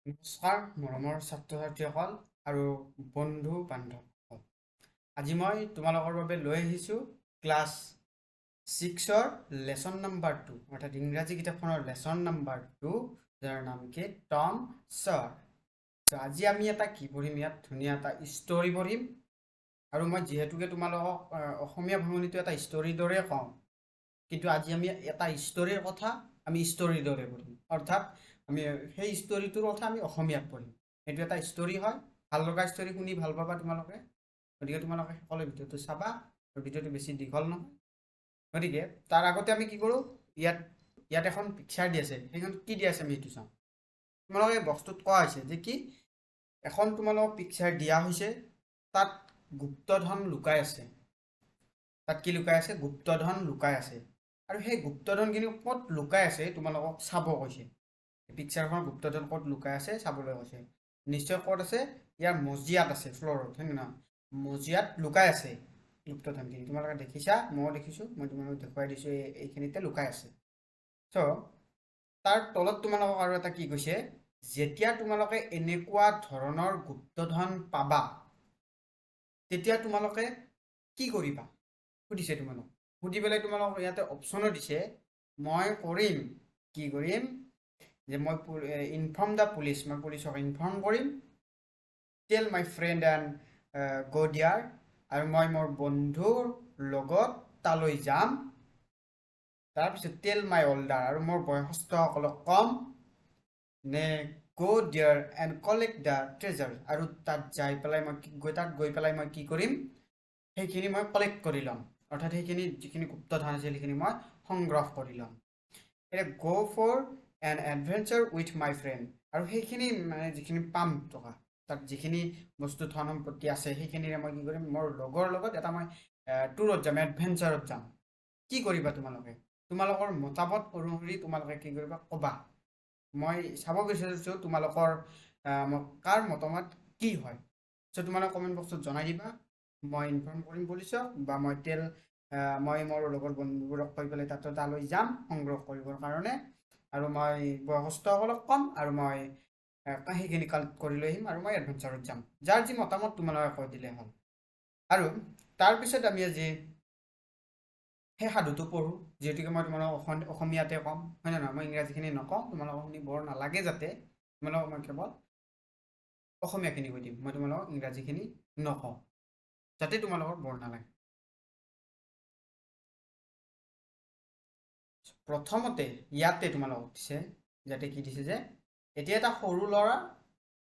নমস্কাৰ মৰমৰ ছাত্ৰ ছাত্ৰীসকল আৰু বন্ধু বান্ধৱসকল। আজি মই তোমালোকৰ বাবে লৈ আহিছোঁ ক্লাছ 6ৰ লেচন নাম্বাৰ 2 অৰ্থাৎ ইংৰাজী কিতাপখনৰ লেচন নাম্বাৰ 2 যাৰ নাম কি টম ছয়াৰ। আজি আমি এটা কি পঢ়িম, ইয়াত ধুনীয়া এটা ষ্টৰী পঢ়িম। আৰু মই যিহেতুকে তোমালোকক অসমীয়া ভাঙনিটো এটা ষ্টৰীৰ দৰে কওঁ, কিন্তু আজি আমি এটা ষ্টৰীৰ কথা আমি ষ্টৰীৰ দৰে পঢ়িম, অৰ্থাৎ আমি সেই ষ্টৰীটোৰ কথা আমি অসমীয়াত পঢ়িম। সেইটো এটা ষ্টৰী হয়, ভাল লগা ষ্টৰী, শুনি ভাল পাবা তোমালোকে। গতিকে তোমালোকে সকলোৱে ভিডিঅ'টো চাবা, আৰু ভিডিঅ'টো বেছি দীঘল নহয়। গতিকে তাৰ আগতে আমি কি কৰোঁ, ইয়াত এখন পিকচাৰ দি আছে, সেইখন কি দি আছে আমি সেইটো চাওঁ। তোমালোকে বস্তুত কোৱা হৈছে যে কি এখন তোমালোকক পিকচাৰ দিয়া হৈছে, তাত গুপ্তধন লুকাই আছে। তাত কি লুকাই আছে? গুপ্তধন লুকাই আছে। আৰু সেই গুপ্তধনখিনি ক'ত লুকাই আছে তোমালোকক চাব কৈছে। পিকচাৰখন গুপ্তধন ক'ত লুকাই আছে চাবলৈ কৈছে। নিশ্চয় ক'ত আছে? ইয়াৰ মজিয়াত আছে, ফ্ল'ৰত, হয় নহয়? মজিয়াত লুকাই আছে গুপ্তধনখিনি। তোমালোকে দেখিছা, ময়ো দেখিছোঁ, মই তোমালোকক দেখুৱাই দিছোঁ, এইখিনিতে লুকাই আছে। চ' তাৰ তলত তোমালোকক আৰু এটা কি কৈছে, যেতিয়া তোমালোকে এনেকুৱা ধৰণৰ গুপ্তধন পাবা তেতিয়া তোমালোকে কি কৰিবা সুধিছে। তোমালোক সুধি পেলাই তোমালোকক ইয়াতে অপশ্যনো দিছে, মই কৰিম কি কৰিম, যে মই ইনফৰ্ম দ্য পুলিচ, মই পুলিচক ইনফৰ্ম কৰিম, টেল মাই ফ্ৰেণ্ড এণ্ড গ' দিয়াৰ, আৰু মই মোৰ বন্ধুৰ লগত তালৈ যাম। তাৰপিছত টেল মাই অল্ডাৰ, আৰু মোৰ বয়সস্থসকলক কম, নে গ' দিয়াৰ এণ্ড কালেক্ট দ্য ট্ৰেজাৰ, আৰু তাত গৈ পেলাই মই কি কৰিম, সেইখিনি মই কালেক্ট কৰি ল'ম, অৰ্থাৎ সেইখিনি যিখিনি গুপ্তধন আছিল সেইখিনি মই সংগ্ৰহ কৰি ল'ম। এতিয়া go' for an adventure with my friend, আৰু সেইখিনি মানে যিখিনি পাম টকা, তাত যিখিনি বস্তু ধন সম্পত্তি আছে সেইখিনিৰে মই কি কৰিম, মোৰ লগৰ লগত এটা মই ট্যুৰত যাম, এডভেঞ্চাৰত যাম। কি কৰিবা তোমালোকে? তোমালোকৰ মতামত অনুসৰি তোমালোকে কি কৰিবা ক'বা। মই চাব বিচাৰিছোঁ তোমালোকৰ কাৰ মতামত কি হয়। চ' তোমালোকে কমেণ্ট বক্সত জনাই দিবা। মই ইনফৰ্ম কৰিম পুলিচক, বা মই মোৰ লগৰ বন্ধুবোৰক কৈ পেলাই তালৈ যাম সংগ্ৰহ কৰিবৰ কাৰণে, আৰু মই বয়সস্থসকলক ক'ম, আৰু মই সেইখিনি কালেক্ট কৰি লৈ আহিম, আৰু মই এডভেঞ্চাৰত যাম। যাৰ যি মতামত তোমালোকে কৈ দিলে হ'ল। আৰু তাৰপিছত আমি আজি সেই সাধুটো পঢ়োঁ, যিহেতুকে মই তোমালোকক অসমীয়াতে ক'ম, হয় নে নহয়? মই ইংৰাজীখিনি নকওঁ, তোমালোকক শুনি বৰ নালাগে যাতে, তোমালোকক মই কেৱল অসমীয়াখিনি কৈ দিম, মই তোমালোকক ইংৰাজীখিনি নকওঁ, যাতে তোমালোকৰ বৰ নালাগে। প্ৰথমতে ইয়াতে তোমালোকক দিছে, যাতে কি দিছে, যে এতিয়া এটা সৰু ল'ৰা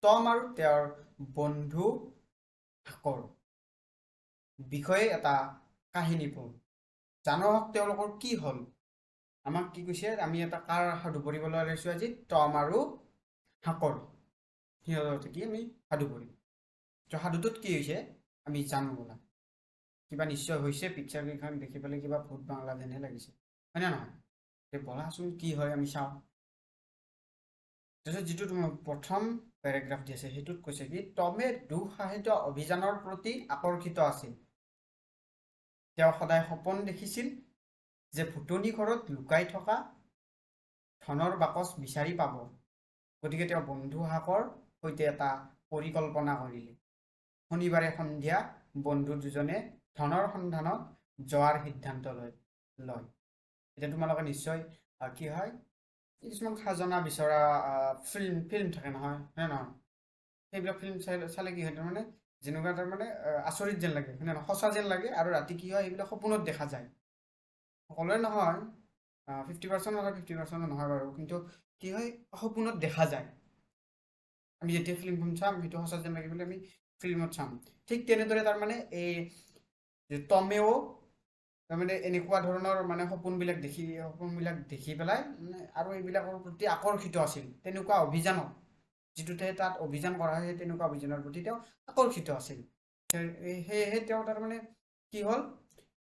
টম আৰু তেওঁৰ বন্ধু হাকৰ বিষয়ে এটা কাহিনী পঢ়োঁ। জানো হওক তেওঁলোকৰ কি হ'ল। আমাক কি কৈছে, আমি এটা কাৰ সাধু পঢ়িবলৈ লৈছোঁ আজি, টম আৰু হাকৰ, সিহঁতৰ কি আমি সাধু পঢ়িম। ত' সাধুটোত কি হৈছে আমি জানো বোলা। কিবা নিশ্চয় হৈছে, পিকচাৰ কেইখন দেখি পেলাই কিবা ভূত বাংলা যেনহে লাগিছে, হয়নে নহয়? বলাচোন কি হয় আমি চাওঁ। তাৰপিছত যিটো তোমাৰ প্ৰথম পেৰাগ্ৰাফ দি আছে সেইটোত কৈছে কি, টমে দুঃসাহিত অভিযানৰ প্ৰতি আকৰ্ষিত আছিল। তেওঁ সদায় সপোন দেখিছিল যে ভুটনি ঘৰত লুকাই থকা ধনৰ বাকচ বিচাৰি পাব। গতিকে তেওঁ বন্ধু হাকৰ সৈতে এটা পৰিকল্পনা কৰিলে। শনিবাৰে সন্ধিয়া বন্ধু দুজনে ধনৰ সন্ধানত যোৱাৰ সিদ্ধান্ত লয়। এতিয়া তোমালোকে নিশ্চয় কি হয়, কিছুমান খাজনা বিচৰা ফিল্ম থাকে নহয়, হয়নে নহয়? সেইবিলাক ফিল্ম চালে কি হয়, তাৰমানে যেনেকুৱা তাৰমানে আচৰিত যেন লাগে, হয়নে নহয়? সঁচা যেন লাগে, আৰু ৰাতি কি হয়, এইবিলাক সপোনত দেখা যায়। সকলোৱে নহয়, 50% নহয়, 50% নহয় বাৰু, কিন্তু কি হয়, সপোনত দেখা যায়। আমি যেতিয়া ফিল্মখন চাম সেইটো সঁচা যেন লাগি পেলাই আমি ফিল্মত চাম। ঠিক তেনেদৰে তাৰমানে এই টমেও তাৰমানে এনেকুৱা ধৰণৰ মানে সপোনবিলাক দেখি পেলাই মানে আৰু এইবিলাকৰ প্ৰতি আকৰ্ষিত আছিল। তেনেকুৱা অভিযানত, যিটোতে তাত অভিযান কৰা হয়, তেনেকুৱা অভিযানৰ প্ৰতি তেওঁ আকৰ্ষিত আছিল। সেয়েহে তেওঁ তাৰমানে কি হ'ল,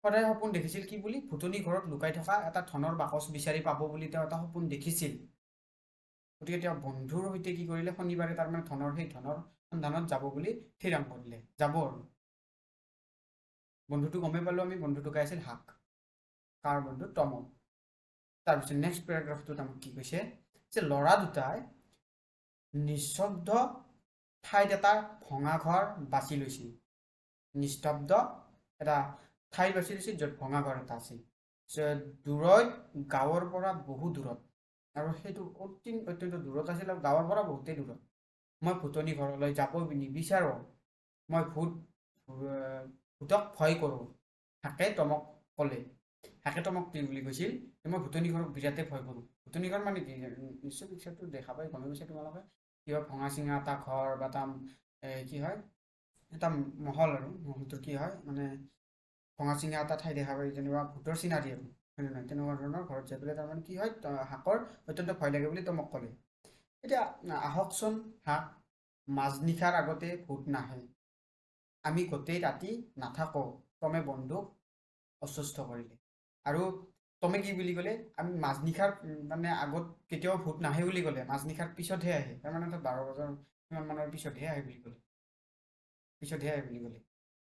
সদায় সপোন দেখিছিল কি বুলি, ভুটনি ঘৰত লুকাই থকা এটা ধনৰ বাকচ বিচাৰি পাব বুলি তেওঁ এটা সপোন দেখিছিল। গতিকে তেওঁ বন্ধুৰ সৈতে কি কৰিলে, শনিবাৰে তাৰমানে সেই ধনৰ সন্ধানত যাব বুলি থিৰাং কৰিলে, যাব। আৰু বন্ধুটো গমেই পালো আমি, বন্ধুটো গাইছিল হাক। কাৰ বন্ধু? টমৰ। তাৰপিছত নেক্সট পেৰাগ্ৰাফটোত আমাক কি কৈছে, যে ল'ৰা দুটাই নিস্তব্ধ ঠাইত এটা ভঙা ঘৰ বাছি লৈছিল। নিস্তব্ধ এটা ঠাই বাছি লৈছিল য'ত ভঙা ঘৰ এটা আছিল। দূৰৈত গাঁৱৰ পৰা বহু দূৰত, আৰু সেইটো অত্যন্ত দূৰত আছিল, আৰু গাঁৱৰ পৰা বহুতেই দূৰত। মই ভূতনি ঘৰলৈ যাব নিবিচাৰোঁ। মই ভূতক ভয় কৰোঁ। হাকে তমক ক'লে। হাকে তমক কি বুলি কৈছিল যে মই ভূতনি ঘৰক বিৰাটেই ভয় কৰোঁ। ভূতনি ঘৰ মানে কি, নিশ্চয় পিক্সাৰটো দেখা পাই গমে গৈছে তোমালোকে। কি হয়, ভঙা চিঙা এটা ঘৰ বা এটা কি হয়, এটা মহল, আৰু মহলটোৰ কি হয় মানে ভঙা চিঙা এটা ঠাই দেখা পাই, যেনিবা ভূতৰ চিনাৰি আৰু হয় নহয়, তেনেকুৱা ধৰণৰ ঘৰত যাই পেলাই তাৰমানে কি হয়, হাকৰ অত্যন্ত ভয় লাগে বুলি তমক ক'লে। এতিয়া আহকচোন হাক, মাজনিশাৰ আগতে ভূত নাহে। আমি গোটেই ৰাতি নাথাকোঁ, তমে বন্ধুক অসুস্থ কৰিলে। আৰু তমে কি বুলি ক'লে, আমি মাজনিশাৰ মানে আগত কেতিয়াও ভূত নাহে বুলি ক'লে, মাজনিশাৰ পিছতহে আহে। তাৰমানে 12 বজাৰ কিমান মানৰ পিছতহে আহে বুলি ক'লে।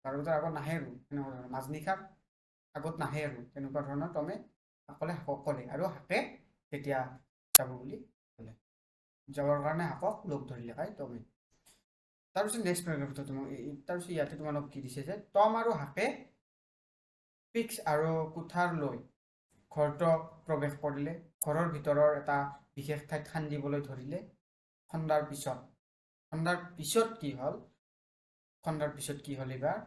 12 বজাৰ আগত নাহে আৰু তেনেকুৱা ধৰণৰ, মাজনিশাৰ আগত নাহে আৰু তেনেকুৱা ধৰণৰ তমে হাকক ক'লে। আৰু হাকে তেতিয়া যাব বুলি ক'লে। যাবৰ কাৰণে হাকক লগ ধৰিলে তমে। তাৰপিছত নেক্সট পেৰাগ্ৰাফটো তাৰপিছত ইয়াতে তোমালোক কি দিছে যে তম আৰু হাকে পিক্স আৰু কুঠাৰ লৈ ঘৰটোত প্ৰৱেশ কৰিলে। ঘৰৰ ভিতৰৰ এটা বিশেষ ঠাইত খান্দিবলৈ ধৰিলে। খন্দাৰ পিছত কি হ'ল এইবাৰ,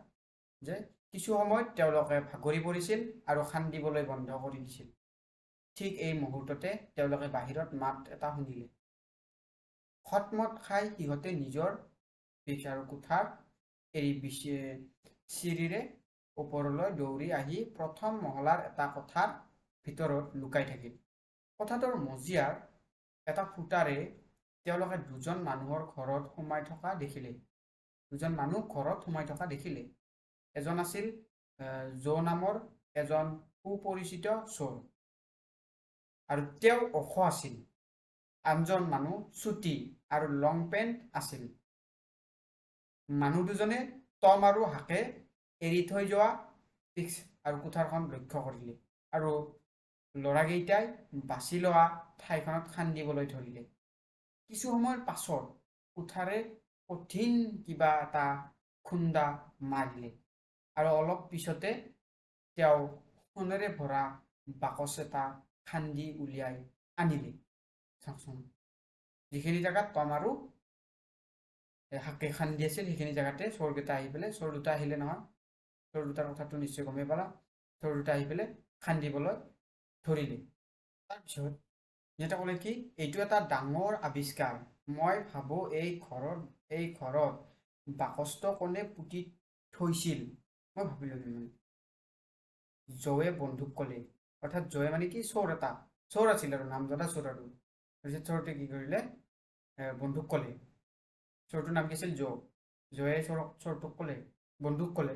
যে কিছু সময়ত তেওঁলোকে ভাগৰি পৰিছিল আৰু খান্দিবলৈ বন্ধ কৰি দিছিল। ঠিক এই মুহূৰ্ততে তেওঁলোকে বাহিৰত মাত এটা শুনিলে। খটমট খাই সিহঁতে নিজৰ পিক্স আৰু কুঠাৰ এৰি চিৰিৰে ওপৰলৈ দৌৰি আহি প্ৰথম মহলাৰ এটা কোঠাৰ ভিতৰত লুকাই থাকিল। কোঠাটোৰ মজিয়াৰ এটা ফুটাৰে তেওঁলোকে দুজন মানুহৰ ঘৰত সোমাই থকা দেখিলে। এজন আছিল জো নামৰ এজন সুপৰিচিত চোৰ, আৰু তেওঁ ওখ আছিল। আনজন মানুহ চুটি আৰু লং পেণ্ট আছিল। মানুহ দুজনে টম আৰু হাকে এৰি থৈ যোৱা পিক্স আৰু কুঠাৰখন লক্ষ্য কৰিলে, আৰু ল'ৰাকেইটাই বাছি লোৱা ঠাইখনত খান্দিবলৈ ধৰিলে। কিছু সময়ৰ পাছত কুঠাৰে কঠিন কিবা এটা খুন্দা মাৰিলে, আৰু অলপ পিছতে তেওঁ সোণেৰে ভৰা বাকচ এটা খান্দি উলিয়াই আনিলে। চাওকচোন, যিখিনি জেগাত টম আৰু হাকে খান্দি আছিল সেইখিনি জেগাতে চোৰকেইটা আহি পেলাই, চোৰ দুটা আহিলে নহয়, চোৰ দুটাৰ কথাটো নিশ্চয় গমেই পালা। চোৰ দুটা আহি পেলাই খান্দিবলৈ ধৰিলে। তাৰপিছত সিহঁতে ক'লে কি, এইটো এটা ডাঙৰ আৱিষ্কাৰ। মই ভাবোঁ এই ঘৰত বাকচটো কোনে পুতি থৈছিল। মই ভাবিলোঁ মানে জয়ে বন্ধুক ক'লে, অৰ্থাৎ জয়ে মানে কি, চোৰ আছিল আৰু নামজনা চোৰ। আৰু তাৰপিছত চোৰটোৱে কি কৰিলে, বন্ধুক ক'লে। চোৰটোৰ নাম কি আছিল, জয়ে চোৰটোক ক'লে, বন্ধুক ক'লে,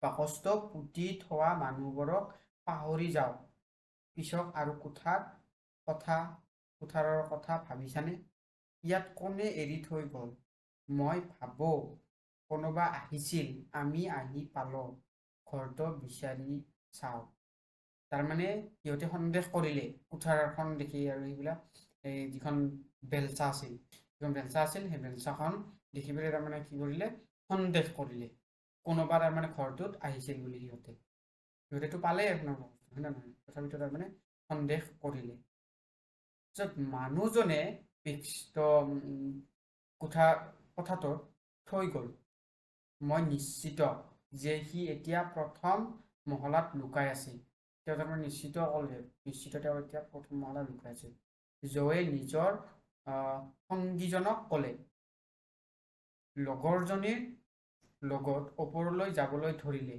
বাকচটো পুতি থোৱা মানুহবোৰক পাহৰি যাওক। পিছক আৰু কুঠাৰৰ কথা ভাবিছানে? ইয়াত কোনে এৰি থৈ গ'ল? মই ভাবোঁ কোনোবা আহিছিল, আমি আহি পালোঁ, ঘৰটো বিচাৰি চাওঁ। তাৰমানে সিহঁতে সন্দেহ কৰিলে কুঠাৰখন দেখি, আৰু সেইবিলাক যিখন বেলচা আছিল, সেই বেলচাখন দেখি পেলাই তাৰমানে কি কৰিলে, সন্দেহ কৰিলে কোনোবা তাৰমানে ঘৰটোত আহিছিল বুলি। সিহঁতেতো পালেই আপোনাৰ বস্তু, হয় নে নহয়, তথাপিতো তাৰমানে সন্দেহ কৰিলে। পিছত মানুহজনে কোঠাটোত থৈ গ'ল। মই নিশ্চিত যে সি এতিয়া প্ৰথম মহলাত লুকাই আছে। তেওঁ তাৰমানে নিশ্চিত তেওঁ এতিয়া প্ৰথম মহলাত লুকাই আছে। জয়ে নিজৰ সংগীজনক ক'লে। লগৰজনীৰ লগত ওপৰলৈ যাবলৈ ধৰিলে।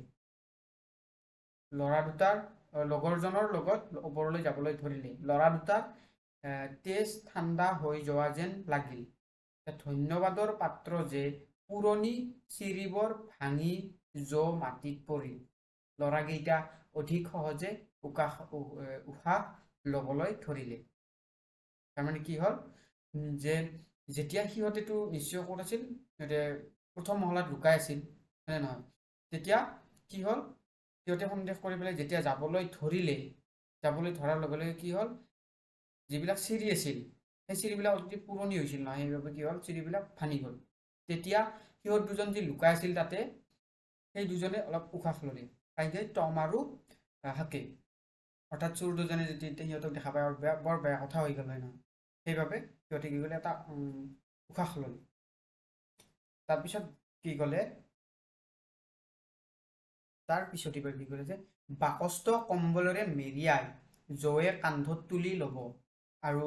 ল'ৰা দুটাৰ তেজ ঠাণ্ডা হৈ যোৱা যেন লাগিল। ধন্যবাদৰ পাত্ৰ যে পুৰণি চিৰিবোৰ ভাঙি জো মাটিত পৰিল। ল'ৰাকেইটা অধিক সহজে উশাহ ল'বলৈ ধৰিলে। তাৰমানে কি হ'ল, যে যেতিয়া সিহঁতেতো নিশ্চয় ক'ত আছিল, সিহঁতে প্ৰথম মহলাত লুকাই আছিল, হয়নে নহয়। তেতিয়া কি হ'ল, সিহঁতে সন্দেহ কৰি পেলাই যেতিয়া যাবলৈ ধৰাৰ লগে লগে কি হ'ল, যিবিলাক চিৰি আছিল সেই চিৰিবিলাক অতি পুৰণি হৈছিল নহয়, সেইবাবে কি হ'ল চিৰিবিলাক ভাঙি গ'ল। তেতিয়া সিহঁত দুজন যি লুকাই আছিল তাতে, সেই দুজনে অলপ উশাহ ল'লে, কাইকে টম আৰু হাকে, অৰ্থাৎ চোৰ দুজনে যেতিয়া সিহঁতক দেখা পায় বৰ বেয়া কথা হৈ গ'ল হয় নহয়, সেইবাবে সিহঁতে কি কৰিলে এটা উশাহ ল'লে। তাৰপিছত কি ক'লে, তাৰপিছত এইবাৰ কি ক'লে যে বাকষ্ট কম্বলেৰে মেৰিয়াই জয়ে কান্ধত তুলি ল'ব, আৰু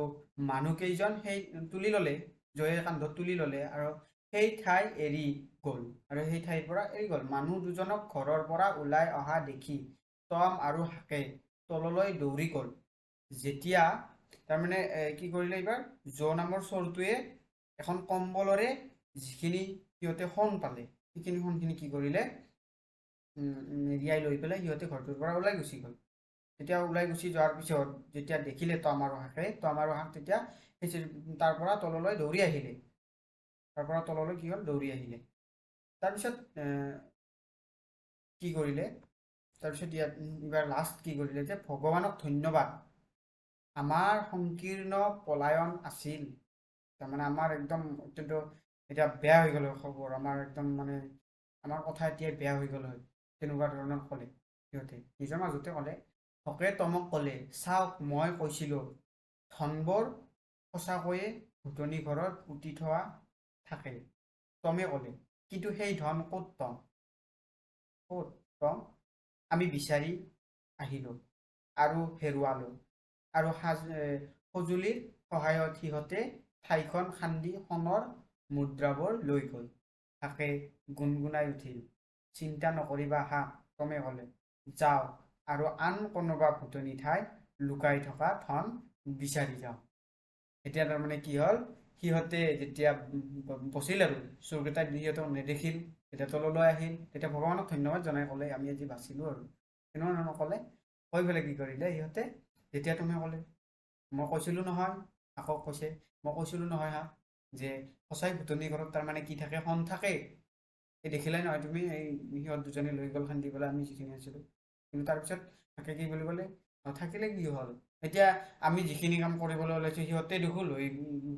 মানুহকেইজন সেই তুলি ল'লে, জয়ে কান্ধত তুলি ল'লে আৰু সেই ঠাই এৰি গ'ল, আৰু সেই ঠাইৰ পৰা এৰি গ'ল। মানুহ দুজনক ঘৰৰ পৰা ওলাই অহা দেখি টম আৰু হাকে তললৈ দৌৰি গ'ল। যেতিয়া তাৰমানে কি কৰিলে এইবাৰ জ নামৰ চোৰটোৱে এখন কম্বলৰে যিখিনি সিহঁতে সোণ পালে, সেইখিনি সোণখিনি কি কৰিলে মেৰিয়াই লৈ পেলাই সিহঁতে ঘৰটোৰ পৰা ওলাই গুচি গ'ল। তেতিয়া ওলাই গুচি যোৱাৰ পিছত যেতিয়া দেখিলে টম আৰু হাকে, টম আৰু হাক তেতিয়া সেই তাৰ পৰা তললৈ দৌৰি আহিলে, তাৰ পৰা তললৈ কি হ'ল দৌৰি আহিলে। তাৰপিছত কি কৰিলে, তাৰপিছত ইয়াত এইবাৰ লাষ্ট কি কৰিলে যে ভগৱানক ধন্যবাদ, আমাৰ সংকীৰ্ণ পলায়ন আছিল, তাৰমানে আমাৰ একদম অত্যন্ত এতিয়া বেয়া হৈ গ'ল খবৰ, আমাৰ একদম মানে আমাৰ কথা এতিয়া বেয়া হৈ গ'ল হয়, তেনেকুৱা ধৰণৰ ক'লে সিহঁতে নিজৰ মাজতে ক'লে। হকে টমক ক'লে, চাওক মই কৈছিলোঁ ধনবোৰ সঁচাকৈয়ে ভুটনি ঘৰত পুতি থোৱা থাকে। টমে ক'লে, কিন্তু সেই ধন ক'ত পাম, ক'ত পাম, আমি বিচাৰি আহিলোঁ আৰু হেৰুৱালোঁ, আৰু সঁজুলিৰ সহায়ত সিহঁতে ঠাইখন খান্দি সোণৰ মুদ্ৰাবোৰ লৈ গ'ল। হাকে গুণগুণাই উঠিল, চিন্তা নকৰিবা হাক, টমে ক'লে, যাওঁ আৰু আন কোনোবা ভুটনি ঠাইত লুকাই থকা ধন বিচাৰি যাওঁ। এতিয়া তাৰমানে কি হ'ল, সিহঁতে যেতিয়া বচিল আৰু চোৰকেইটাই সিহঁতক নেদেখিল, তেতিয়া তললৈ আহিল, তেতিয়া ভগৱানক ধন্যবাদ জনাই ক'লে আমি আজি বাচিলোঁ আৰু তেনেকুৱা ধৰণৰ ক'লে। কৈ পেলাই কি কৰিলে সিহঁতে, যেতিয়া তুমি ক'লে মই কৈছিলোঁ নহয়, আকৌ কৈছে মই কৈছিলোঁ নহয় হাক যে সঁচাই ভুটনি ঘৰত তাৰমানে কি থাকে, সোণ থাকে, এই দেখিলাই নহয় তুমি, এই সিহঁত দুজনে লৈ গ'ল খান্দি পেলাই আমি যিখিনি আছিলোঁ। কিন্তু তাৰপিছত তাকে কি বুলি ক'লে, থাকিলে কি হ'ল, এতিয়া আমি যিখিনি কাম কৰিবলৈ ওলাইছোঁ সিহঁতে দেখোন লৈ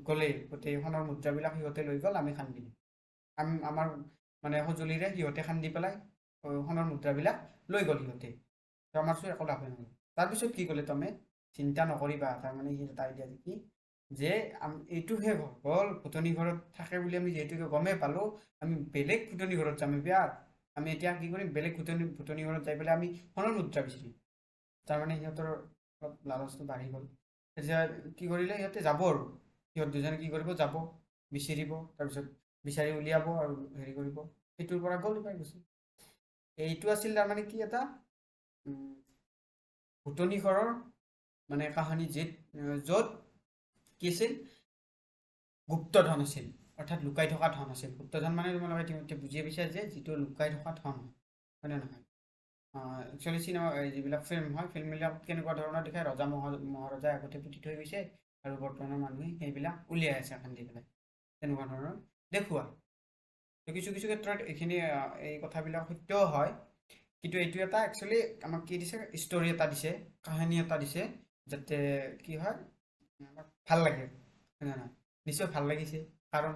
গ'লেই, গোটেই সোণৰ মুদ্ৰাবিলাক সিহঁতে লৈ গ'ল, আমি খান্দিলোঁ, আমাৰ মানে সঁজুলিৰে সিহঁতে খান্দি পেলাই সোণৰ মুদ্ৰাবিলাক লৈ গ'ল সিহঁতে, তো আমাৰতো একো লাভে নহ'ল। তাৰপিছত কি ক'লে টমে, চিন্তা নকৰিবা, তাৰমানে সি এটা আইডিয়া কি যে এইটো শেষ হ'ল, ভুটনি ঘৰত থাকে বুলি আমি যিহেতুকে গমেই পালোঁ, আমি বেলেগ ভুটনি ঘৰত যাম বিয়াৰ, আমি এতিয়া কি কৰিম, বেলেগ ভুটনি ঘৰত যাই পেলাই আমি সোণৰ মুদ্ৰা বিচাৰিম। তাৰমানে সিহঁতৰ অলপ লালচটো বাঢ়ি গ'ল। তেতিয়া কি কৰিলে সিহঁতে যাব, আৰু সিহঁত দুজনে কি কৰিব, যাব বিচাৰিব, তাৰপিছত বিচাৰি উলিয়াব আৰু হেৰি কৰিব, সেইটোৰ পৰা গ'ল পাই গৈছে। এইটো আছিল তাৰমানে কি এটা ভুটনি ঘৰৰ মানে কাহানী, য'ত কি আছিল গুপ্তধন আছিল, অৰ্থাৎ লুকাই থকা ধন আছিল। গুপ্তধন মানে তোমালোকে ইতিমধ্যে বুজিয়ে পাইছা যে যিটো লুকাই থকা ধন হয় নে নহয়। একচুৱেলি চিনেমা যিবিলাক ফিল্ম হয়, ফিল্মবিলাক কেনেকুৱা ধৰণৰ দেখায়, ৰজা মহাৰজাই আগতে পুতি থৈ গৈছে আৰু বৰ্তমানৰ মানুহে সেইবিলাক উলিয়াই আছে খান্দি পেলাই, তেনেকুৱা ধৰণৰ দেখুওৱা। কিছু কিছু ক্ষেত্ৰত এইখিনি এই কথাবিলাক সত্যও হয়, কিন্তু এইটো এটা একচুৱেলি আমাক কি দিছে, ষ্টৰি এটা দিছে, কাহিনী এটা দিছে, যাতে কি হয় আমাক ভাল লাগে, হয় নে নহয়। নিশ্চয় ভাল লাগিছে, কাৰণ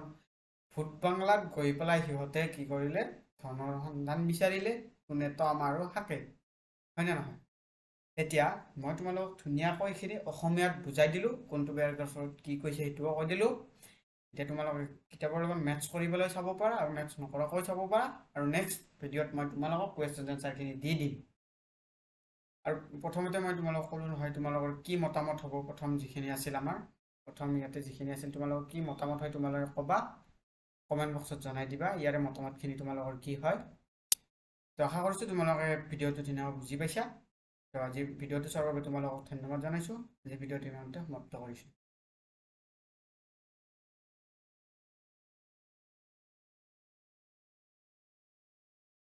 ভূত বাংলাত গৈ পেলাই সিহঁতে কি কৰিলে, ধনৰ সন্ধান বিচাৰিলে, কোনে, টম আৰু হাকে, হয় নে নহয়। এতিয়া মই তোমালোকক ধুনীয়াকৈ এইখিনি অসমীয়াত বুজাই দিলোঁ, কোনটো পেৰাগ্ৰাফত কি কৈছে সেইটোও কৈ দিলোঁ। এতিয়া তোমালোকে কিতাপৰ লগত মেটচ কৰিবলৈ চাব পাৰা, আৰু মেটচ নকৰাকৈ চাব পাৰা, আৰু নেক্সট ভিডিঅ'ত মই তোমালোকক কুৱেশ্যন এনচাৰখিনি দি দিম। আৰু প্ৰথমতে মই তোমালোকক ক'লোঁ নহয় তোমালোকৰ কি মতামত হ'ব, প্ৰথম যিখিনি আছিল আমাৰ প্ৰথম ইয়াতে যিখিনি আছিল তোমালোকৰ কি মতামত হয় তোমালোকে ক'বা, কমেণ্ট বক্সত জনাই দিবা ইয়াৰে মতামতখিনি তোমালোকৰ কি হয়। তো আশা কৰিছোঁ তোমালোকে ভিডিঅ'টো ধুনীয়াকৈ বুজি পাইছা। তো আজি ভিডিঅ'টো চোৱাৰ বাবে তোমালোকক ধন্যবাদ জনাইছোঁ। আজি ভিডিঅ'টো ইমানতে সমাপ্ত কৰিছোঁ।